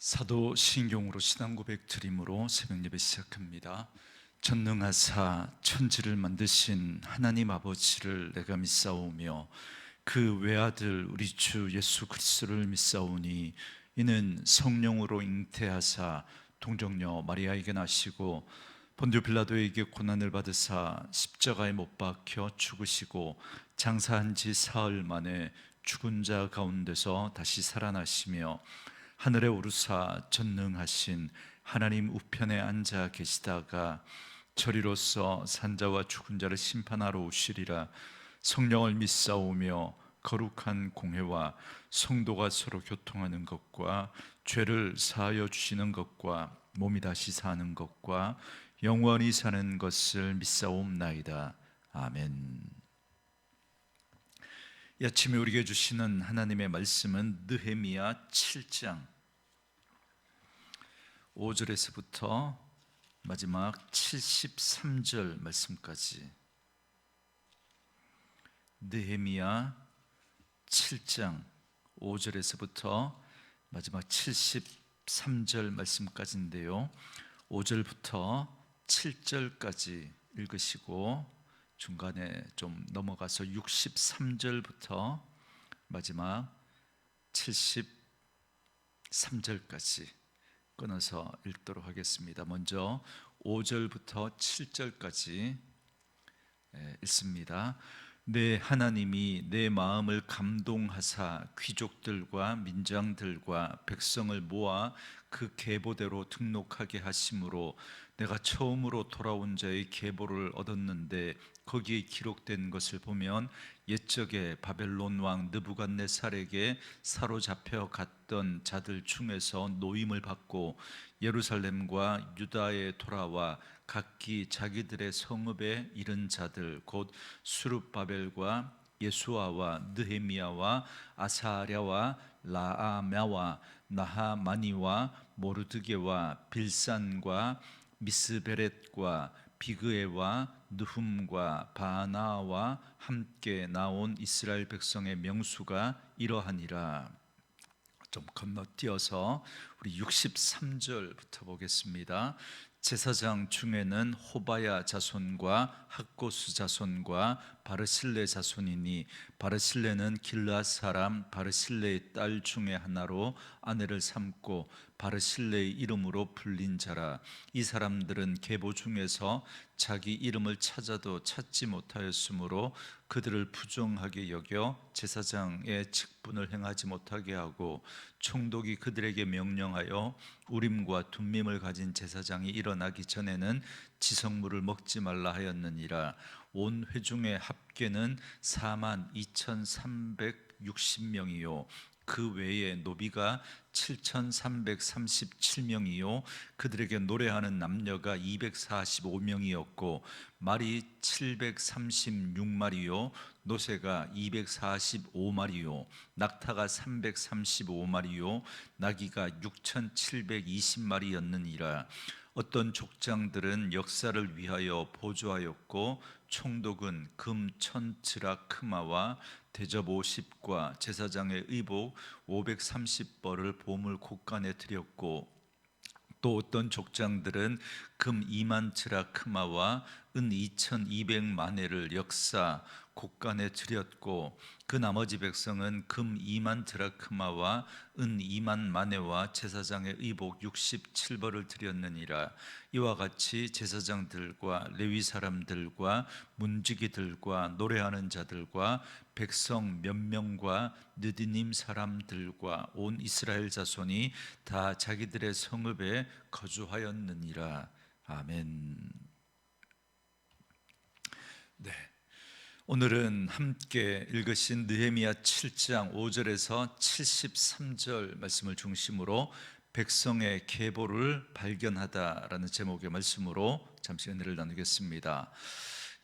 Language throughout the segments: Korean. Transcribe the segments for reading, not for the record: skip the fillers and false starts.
사도 신경으로 신앙 고백 드림으로 새벽 예배 시작합니다. 전능하사 천지를 만드신 하나님 아버지를 내가 믿사오며 그 외아들 우리 주 예수 그리스도를 믿사오니 이는 성령으로 잉태하사 동정녀 마리아에게 나시고 본디오 빌라도에게 고난을 받으사 십자가에 못 박혀 죽으시고 장사한 지 사흘 만에 죽은 자 가운데서 다시 살아나시며 하늘에 오르사 전능하신 하나님 우편에 앉아 계시다가 저리로서 산자와 죽은 자를 심판하러 오시리라. 성령을 믿사오며 거룩한 공회와 성도가 서로 교통하는 것과 죄를 사하여 주시는 것과 몸이 다시 사는 것과 영원히 사는 것을 믿사옵나이다. 아멘. 이 아침에 우리에게 주시는 하나님의 말씀은 느헤미야 7장 5절에서부터 마지막 73절 말씀까지. 느헤미야 7장 5절에서부터 마지막 73절 말씀까지인데요, 5절부터 7절까지 읽으시고 중간에 좀 넘어가서 63절부터 마지막 73절까지 끊어서 읽도록 하겠습니다. 먼저 5절부터 7절까지 읽습니다. 내 하나님이 내 마음을 감동하사 귀족들과 민장들과 백성을 모아 그 계보대로 등록하게 하심으로 내가 처음으로 돌아온 자의 계보를 얻었는데 거기에 기록된 것을 보면 옛적에 바벨론 왕 느부갓네살에게 사로잡혀 갔던 자들 중에서 노임을 받고 예루살렘과 유다에 돌아와 각기 자기들의 성읍에 이른 자들 곧 수룹바벨과 예수아와 느헤미야와 아사랴와 라아мя와 나하마니와 모르드게와 빌산과 미스베렛과 비그에와 느훔과 바나와 함께 나온 이스라엘 백성의 명수가 이러하니라. 좀 건너뛰어서 우리 63절부터 보겠습니다. 제사장 중에는 호바야 자손과 학고수 자손과 바르실레 자손이니 바르실레는 길앗 사람 바르실레의 딸 중에 하나로 아내를 삼고 바르실레의 이름으로 불린 자라. 이 사람들은 계보 중에서 자기 이름을 찾아도 찾지 못하였으므로 그들을 부정하게 여겨 제사장의 직분을 행하지 못하게 하고 총독이 그들에게 명령하여 우림과 둠밈을 가진 제사장이 일어나기 전에는 지성물을 먹지 말라 하였느니라. 온 회중의 합계는 42,360명이요 그 외에 노비가 7,337명이요 그들에게 노래하는 남녀가 245명이었고 말이 736마리요 노새가 245마리요 낙타가 335마리요 나귀가 6,720마리였느니라. 어떤 족장들은 역사를 위하여 보조하였고 총독은 금 1,000드라크마와 대접 50과 제사장의 의복 530벌을 보물 곶간에 드렸고 또 어떤 족장들은 금 2만 드라크마와 은 2,200마네를 역사 곶간에 드렸고 그 나머지 백성은 금 2만 드라크마와 은 2만 마네와 제사장의 의복 67벌을 드렸느니라. 이와 같이 제사장들과 레위 사람들과 문지기들과 노래하는 자들과 백성 몇 명과 느디님 사람들과 온 이스라엘 자손이 다 자기들의 성읍에 거주하였느니라. 아멘. 네, 오늘은 함께 읽으신 느헤미야 7장 5절에서 73절 말씀을 중심으로 백성의 계보를 발견하다라는 제목의 말씀으로 잠시 은혜를 나누겠습니다.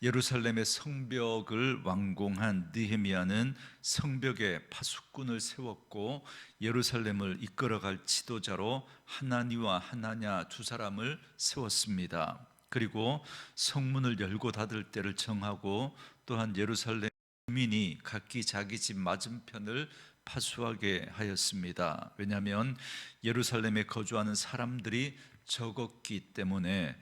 예루살렘의 성벽을 완공한 느헤미야는 성벽에 파수꾼을 세웠고 예루살렘을 이끌어갈 지도자로 하나니와 하나냐 두 사람을 세웠습니다. 그리고 성문을 열고 닫을 때를 정하고 또한 예루살렘 주민이 각기 자기 집 맞은편을 파수하게 하였습니다. 왜냐하면 예루살렘에 거주하는 사람들이 적었기 때문에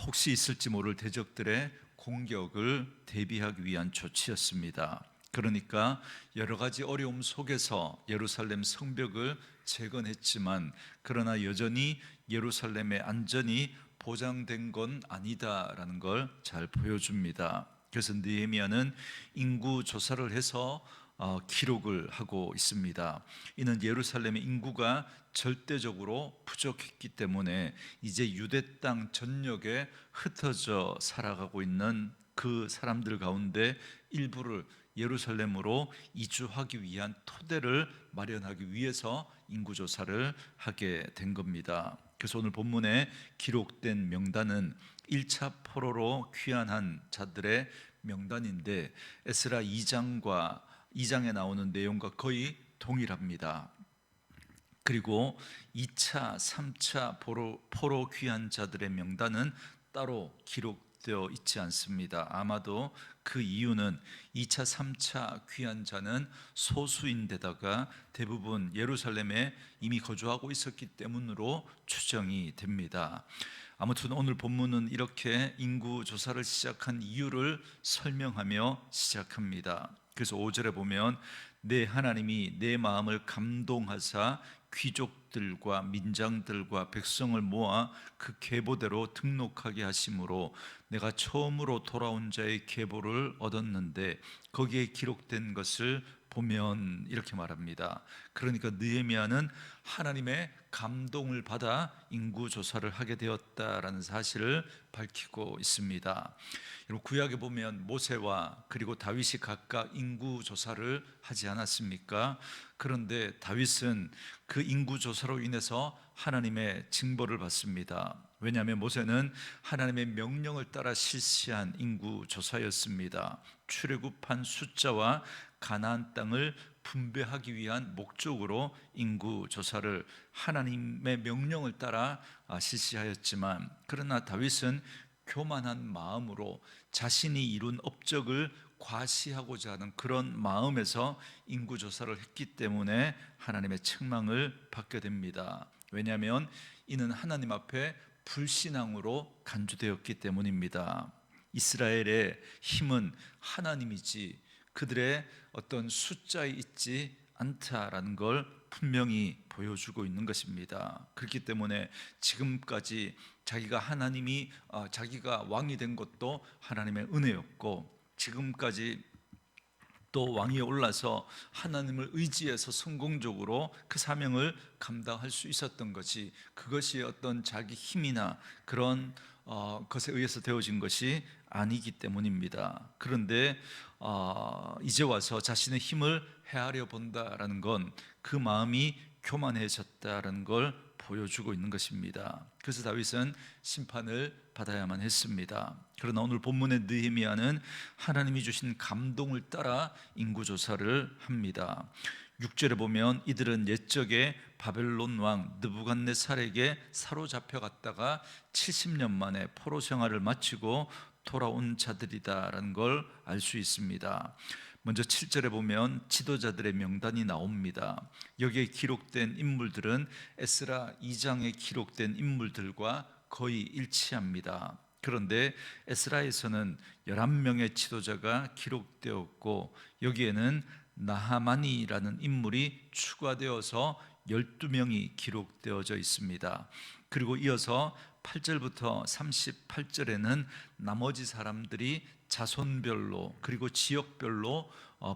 혹시 있을지 모를 대적들의 공격을 대비하기 위한 조치였습니다. 그러니까 여러 가지 어려움 속에서 예루살렘 성벽을 재건했지만, 그러나 여전히 예루살렘의 안전이 보장된 건 아니다라는 걸 잘 보여줍니다. 그래서 느헤미야는 인구 조사를 해서 기록을 하고 있습니다. 이는 예루살렘의 인구가 절대적으로 부족했기 때문에 이제 유대 땅 전역에 흩어져 살아가고 있는 그 사람들 가운데 일부를 예루살렘으로 이주하기 위한 토대를 마련하기 위해서 인구조사를 하게 된 겁니다. 그래서 오늘 본문에 기록된 명단은 1차 포로로 귀환한 자들의 명단인데, 에스라 2장에 나오는 내용과 거의 동일합니다. 그리고 2차, 3차 포로 귀환 자들의 명단은 따로 기록되어 있지 않습니다. 아마도 그 이유는 2차, 3차 귀환자는 소수인데다가 대부분 예루살렘에 이미 거주하고 있었기 때문으로 추정이 됩니다. 아무튼 오늘 본문은 이렇게 인구 조사를 시작한 이유를 설명하며 시작합니다. 그래서 5절에 보면 내 하나님이 내 마음을 감동하사 귀족들과 민장들과 백성을 모아 그 계보대로 등록하게 하심으로 내가 처음으로 돌아온 자의 계보를 얻었는데 거기에 기록된 것을 보면, 이렇게 말합니다. 그러니까 느헤미야는 하나님의 감동을 받아 인구 조사를 하게 되었다라는 사실을 밝히고 있습니다. 여러분, 구약에 보면 모세와 그리고 다윗이 각각 인구 조사를 하지 않았습니까? 그런데 다윗은 그 인구 조사로 인해서 하나님의 징벌을 받습니다. 왜냐하면 모세는 하나님의 명령을 따라 실시한 인구 조사였습니다. 출애굽한 숫자와 가나안 땅을 분배하기 위한 목적으로 인구 조사를 하나님의 명령을 따라 실시하였지만, 그러나 다윗은 교만한 마음으로 자신이 이룬 업적을 과시하고자 하는 그런 마음에서 인구 조사를 했기 때문에 하나님의 책망을 받게 됩니다. 왜냐하면 이는 하나님 앞에 불신앙으로 간주되었기 때문입니다. 이스라엘의 힘은 하나님이지 그들의 어떤 숫자에 있지 않다라는 걸 분명히 보여주고 있는 것입니다. 그렇기 때문에 지금까지 자기가 왕이 된 것도 하나님의 은혜였고, 지금까지 또 왕위에 올라서 하나님을 의지해서 성공적으로 그 사명을 감당할 수 있었던 것이, 그것이 어떤 자기 힘이나 그런 것에 의해서 되어진 것이 아니기 때문입니다. 그런데 이제 와서 자신의 힘을 헤아려 본다라는 건 그 마음이 교만해졌다라는 걸 보여주고 있는 것입니다. 그래서 다윗은 심판을 받아야만 했습니다. 그러나 오늘 본문의 느헤미야는 하나님이 주신 감동을 따라 인구조사를 합니다. 6절에 보면 이들은 옛적에 바벨론 왕 느부갓네살에게 사로잡혀 갔다가 70년 만에 포로 생활을 마치고 돌아온 자들이다라는 걸 알 수 있습니다. 먼저 7절에 보면 지도자들의 명단이 나옵니다. 여기에 기록된 인물들은 에스라 2장에 기록된 인물들과 거의 일치합니다. 그런데 에스라에서는 11명의 지도자가 기록되었고, 여기에는 나하만이라는 인물이 추가되어서 12명이 기록되어져 있습니다. 그리고 이어서 8절부터 38절에는 나머지 사람들이 자손별로 그리고 지역별로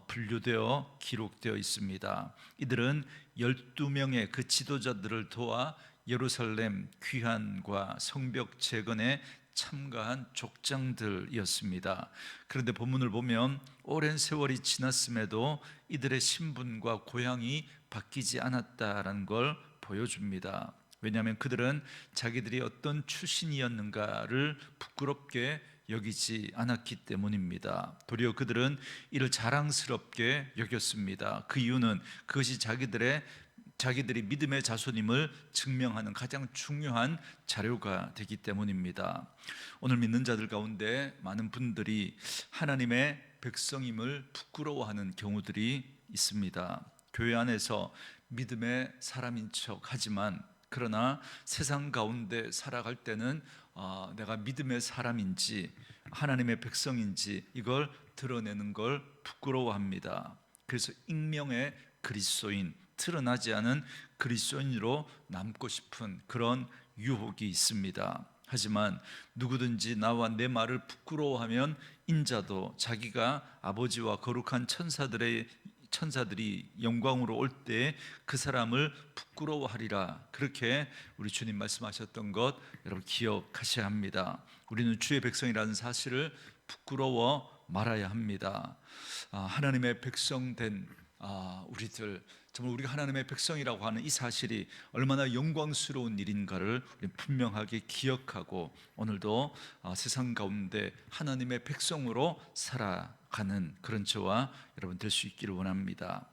분류되어 기록되어 있습니다. 이들은 12명의 그 지도자들을 도와 예루살렘 귀환과 성벽 재건에 참가한 족장들이었습니다. 그런데 본문을 보면 오랜 세월이 지났음에도 이들의 신분과 고향이 바뀌지 않았다라는 걸 보여줍니다. 왜냐하면 그들은 자기들이 어떤 출신이었는가를 부끄럽게 여기지 않았기 때문입니다. 도리어 그들은 이를 자랑스럽게 여겼습니다. 그 이유는 그것이 자기들이 믿음의 자손임을 증명하는 가장 중요한 자료가 되기 때문입니다. 오늘 믿는 자들 가운데 많은 분들이 하나님의 백성임을 부끄러워하는 경우들이 있습니다. 교회 안에서 믿음의 사람인 척 하지만 그러나 세상 가운데 살아갈 때는 내가 믿음의 사람인지 하나님의 백성인지 이걸 드러내는 걸 부끄러워합니다. 그래서 익명의 그리스도인, 드러나지 않은 그리스도인으로 남고 싶은 그런 유혹이 있습니다. 하지만 누구든지 나와 내 말을 부끄러워하면 인자도 자기가 아버지와 거룩한 천사들이 영광으로 올 때 그 사람을 부끄러워하리라. 그렇게 우리 주님 말씀하셨던 것 여러분 기억하셔야 합니다. 우리는 주의 백성이라는 사실을 부끄러워 말아야 합니다. 하나님의 백성된 우리들, 정말 우리가 하나님의 백성이라고 하는 이 사실이 얼마나 영광스러운 일인가를 분명하게 기억하고 오늘도 세상 가운데 하나님의 백성으로 살아가는 그런 저와 여러분 될 수 있기를 원합니다.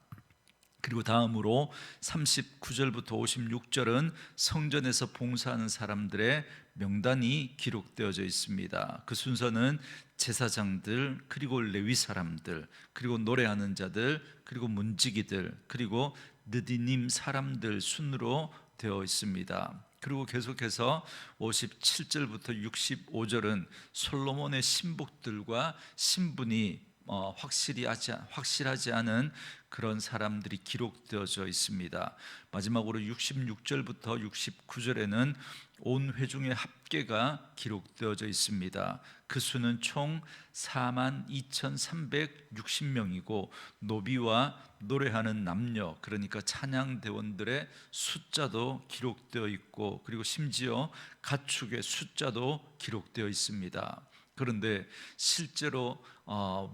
그리고 다음으로 39절부터 56절은 성전에서 봉사하는 사람들의 명단이 기록되어져 있습니다. 그 순서는 제사장들, 그리고 레위 사람들, 그리고 노래하는 자들, 그리고 문지기들, 그리고 느디님 사람들 순으로 되어 있습니다. 그리고 계속해서 57절부터 65절은 솔로몬의 신복들과 신분이 확실하지 않은 그런 사람들이 기록되어져 있습니다. 마지막으로 66절부터 69절에는 온 회중의 합계가 기록되어져 있습니다. 그 수는 총 42,360명이고 노비와 노래하는 남녀, 그러니까 찬양대원들의 숫자도 기록되어 있고 그리고 심지어 가축의 숫자도 기록되어 있습니다. 그런데 실제로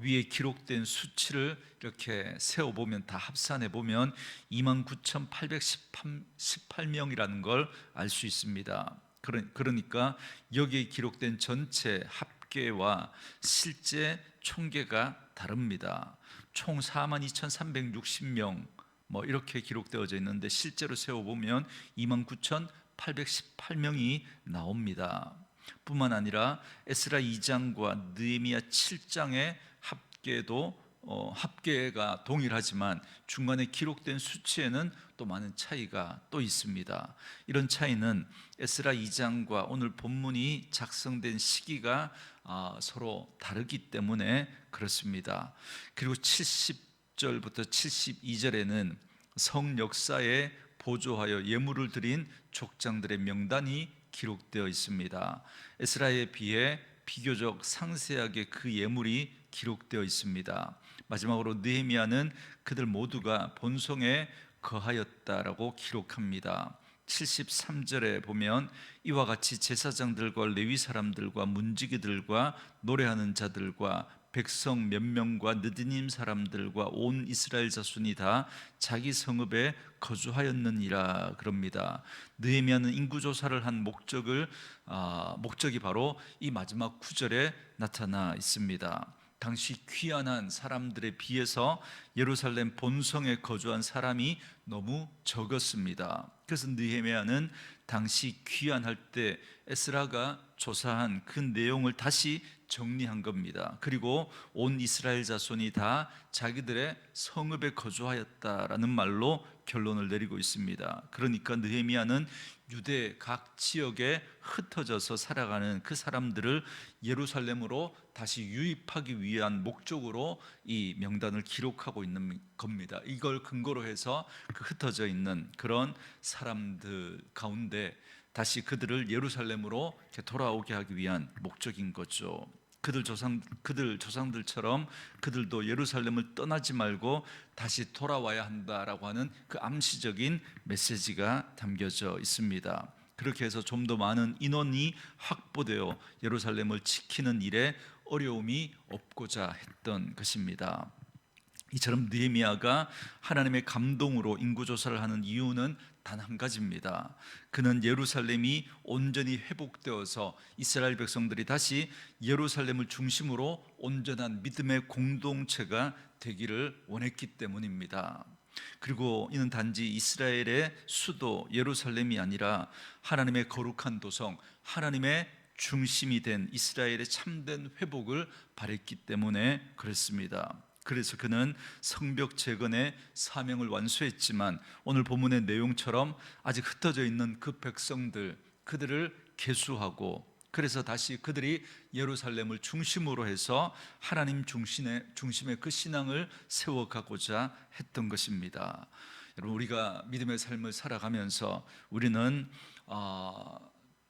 위에 기록된 수치를 이렇게 세어보면, 다 합산해보면 29,818명이라는 걸 알 수 있습니다. 그러니까 여기에 기록된 전체 합계와 실제 총계가 다릅니다. 총 42,360명 이렇게 기록되어져 있는데 실제로 세어보면 29,818명이 나옵니다. 뿐만 아니라 에스라 2장과 느헤미야 7장의 합계가 동일하지만 중간에 기록된 수치에는 또 많은 차이가 또 있습니다. 이런 차이는 에스라 2장과 오늘 본문이 작성된 시기가 서로 다르기 때문에 그렇습니다. 그리고 70절부터 72절에는 성 역사에 보조하여 예물을 드린 족장들의 명단이 기록되어 있습니다. 에스라에 비해 비교적 상세하게 그 예물이 기록되어 있습니다. 마지막으로 느헤미야는 그들 모두가 본성에 거하였다라고 기록합니다. 73절에 보면 이와 같이 제사장들과 레위 사람들과 문지기들과 노래하는 자들과 백성 몇 명과 느디님 사람들과 온 이스라엘 자손이 다 자기 성읍에 거주하였느니라 그럽니다. 느헤미야는 인구조사를 한 목적이 바로 이 마지막 구절에 나타나 있습니다. 당시 귀환한 사람들에 비해서 예루살렘 본성에 거주한 사람이 너무 적었습니다. 그래서 느헤미야는 당시 귀환할 때 에스라가 조사한 그 내용을 다시 정리한 겁니다. 그리고 온 이스라엘 자손이 다 자기들의 성읍에 거주하였다라는 말로 결론을 내리고 있습니다. 그러니까 느헤미야는 유대 각 지역에 흩어져서 살아가는 그 사람들을 예루살렘으로 다시 유입하기 위한 목적으로 이 명단을 기록하고 있는 겁니다. 이걸 근거로 해서 그 흩어져 있는 그런 사람들 가운데 다시 그들을 예루살렘으로 돌아오게 하기 위한 목적인 거죠. 그들 조상들처럼 그들도 예루살렘을 떠나지 말고 다시 돌아와야 한다라고 하는 그 암시적인 메시지가 담겨져 있습니다. 그렇게 해서 좀 더 많은 인원이 확보되어 예루살렘을 지키는 일에 어려움이 없고자 했던 것입니다. 이처럼 느헤미야가 하나님의 감동으로 인구조사를 하는 이유는 단 한 가지입니다. 그는 예루살렘이 온전히 회복되어서 이스라엘 백성들이 다시 예루살렘을 중심으로 온전한 믿음의 공동체가 되기를 원했기 때문입니다. 그리고 이는 단지 이스라엘의 수도 예루살렘이 아니라 하나님의 거룩한 도성, 하나님의 중심이 된 이스라엘의 참된 회복을 바랬기 때문에 그렇습니다. 그래서 그는 성벽 재건의 사명을 완수했지만 오늘 본문의 내용처럼 아직 흩어져 있는 그 백성들, 그들을 계수하고, 그래서 다시 그들이 예루살렘을 중심으로 해서 하나님 중심의 그 신앙을 세워가고자 했던 것입니다. 여러분, 우리가 믿음의 삶을 살아가면서 우리는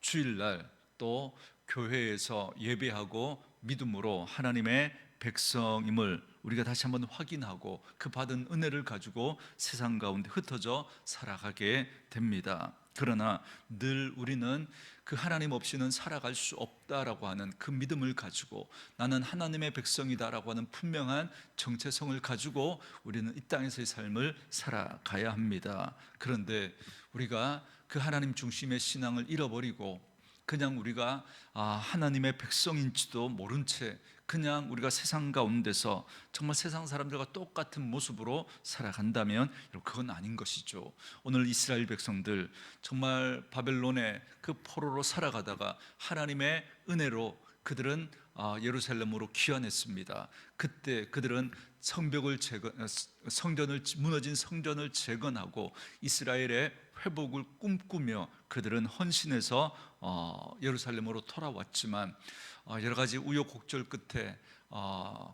주일날 또 교회에서 예배하고 믿음으로 하나님의 백성임을 우리가 다시 한번 확인하고 그 받은 은혜를 가지고 세상 가운데 흩어져 살아가게 됩니다. 그러나 늘 우리는 그 하나님 없이는 살아갈 수 없다라고 하는 그 믿음을 가지고, 나는 하나님의 백성이다라고 하는 분명한 정체성을 가지고 우리는 이 땅에서의 삶을 살아가야 합니다. 그런데 우리가 그 하나님 중심의 신앙을 잃어버리고 그냥 우리가 하나님의 백성인지도 모른 채 그냥 우리가 세상 가운데서 정말 세상 사람들과 똑같은 모습으로 살아간다면 그건 아닌 것이죠. 오늘 이스라엘 백성들 정말 바벨론의 그 포로로 살아가다가 하나님의 은혜로 그들은 예루살렘으로 귀환했습니다. 그때 그들은 무너진 성전을 재건하고 이스라엘의 회복을 꿈꾸며 그들은 헌신해서 예루살렘으로 돌아왔지만 여러 가지 우여곡절 끝에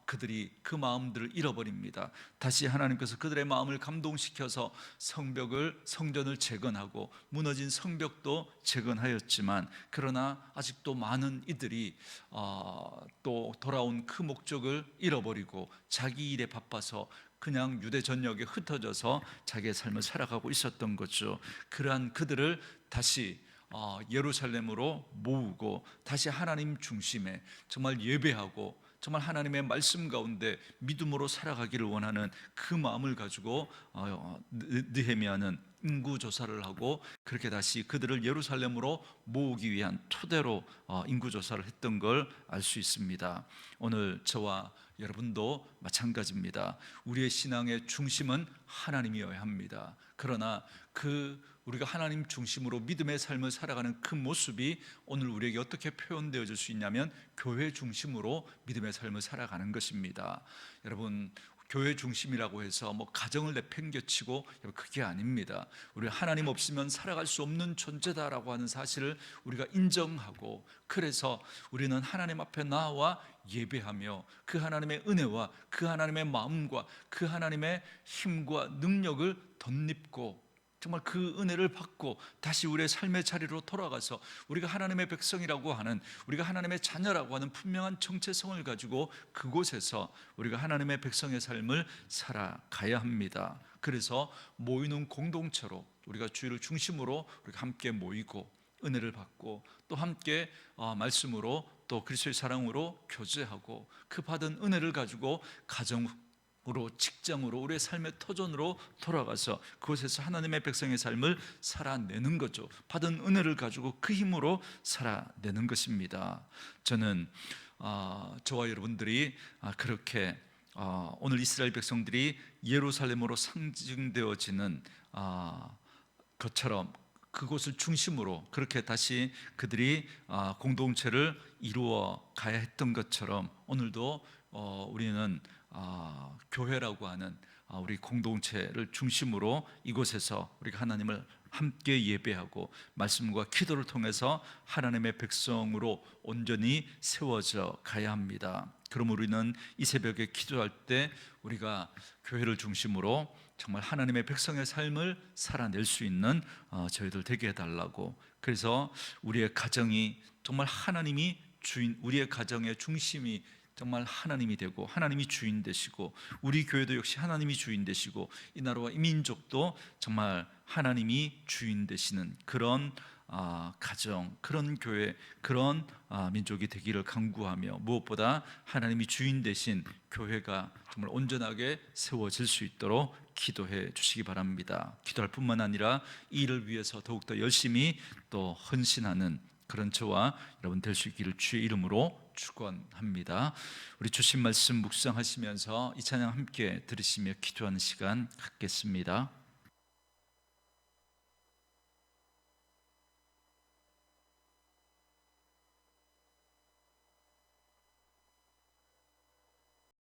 그들이 그 마음들을 잃어버립니다. 다시 하나님께서 그들의 마음을 감동시켜서 성전을 재건하고 무너진 성벽도 재건하였지만, 그러나 아직도 많은 이들이 또 돌아온 그 목적을 잃어버리고 자기 일에 바빠서 그냥 유대 전역에 흩어져서 자기의 삶을 살아가고 있었던 거죠. 그러한 그들을 다시 예루살렘으로 모으고 다시 하나님 중심에 정말 예배하고 정말 하나님의 말씀 가운데 믿음으로 살아가기를 원하는 그 마음을 가지고 느헤미야는 인구조사를 하고 그렇게 다시 그들을 예루살렘으로 모으기 위한 토대로 인구조사를 했던 걸 알 수 있습니다. 오늘 저와 여러분도 마찬가지입니다. 우리의 신앙의 중심은 하나님이어야 합니다. 그러나 우리가 하나님 중심으로 믿음의 삶을 살아가는 그 모습이 오늘 우리에게 어떻게 표현되어질 수 있냐면 교회 중심으로 믿음의 삶을 살아가는 것입니다. 여러분, 교회 중심이라고 해서 가정을 내팽개치고, 그게 아닙니다. 우리 하나님 없으면 살아갈 수 없는 존재다라고 하는 사실을 우리가 인정하고, 그래서 우리는 하나님 앞에 나와 예배하며 그 하나님의 은혜와 그 하나님의 마음과 그 하나님의 힘과 능력을 덧입고 정말 그 은혜를 받고 다시 우리의 삶의 자리로 돌아가서 우리가 하나님의 백성이라고 하는, 우리가 하나님의 자녀라고 하는 분명한 정체성을 가지고 그곳에서 우리가 하나님의 백성의 삶을 살아가야 합니다. 그래서 모이는 공동체로 우리가 주일을 중심으로 우리가 함께 모이고 은혜를 받고 또 함께 말씀으로 또 그리스도의 사랑으로 교제하고 그 받은 은혜를 가지고 가정으로, 직장으로, 우리의 삶의 터전으로 돌아가서 그곳에서 하나님의 백성의 삶을 살아내는 거죠. 받은 은혜를 가지고 그 힘으로 살아내는 것입니다. 저는 저와 여러분들이 그렇게 오늘 이스라엘 백성들이 예루살렘으로 상징되어지는 것처럼 그곳을 중심으로 그렇게 다시 그들이 공동체를 이루어 가야 했던 것처럼 오늘도 우리는 교회라고 하는 우리 공동체를 중심으로 이곳에서 우리가 하나님을 함께 예배하고 말씀과 기도를 통해서 하나님의 백성으로 온전히 세워져 가야 합니다. 그럼 우리는 이 새벽에 기도할 때 우리가 교회를 중심으로 정말 하나님의 백성의 삶을 살아낼 수 있는 저희들 되게 해달라고, 그래서 우리의 가정이 정말 하나님이 주인, 우리의 가정의 중심이 정말 하나님이 되고 하나님이 주인 되시고 우리 교회도 역시 하나님이 주인 되시고 이 나라와 이 민족도 정말 하나님이 주인 되시는 그런 가정, 그런 교회, 그런 민족이 되기를 간구하며 무엇보다 하나님이 주인 되신 교회가 정말 온전하게 세워질 수 있도록 기도해 주시기 바랍니다. 기도할 뿐만 아니라 이 일을 위해서 더욱더 열심히 또 헌신하는 그런 저와 여러분 될 수 있기를 주의 이름으로 축원합니다. 우리 주신 말씀 묵상하시면서 이 찬양 함께 들으시며 기도하는 시간 갖겠습니다.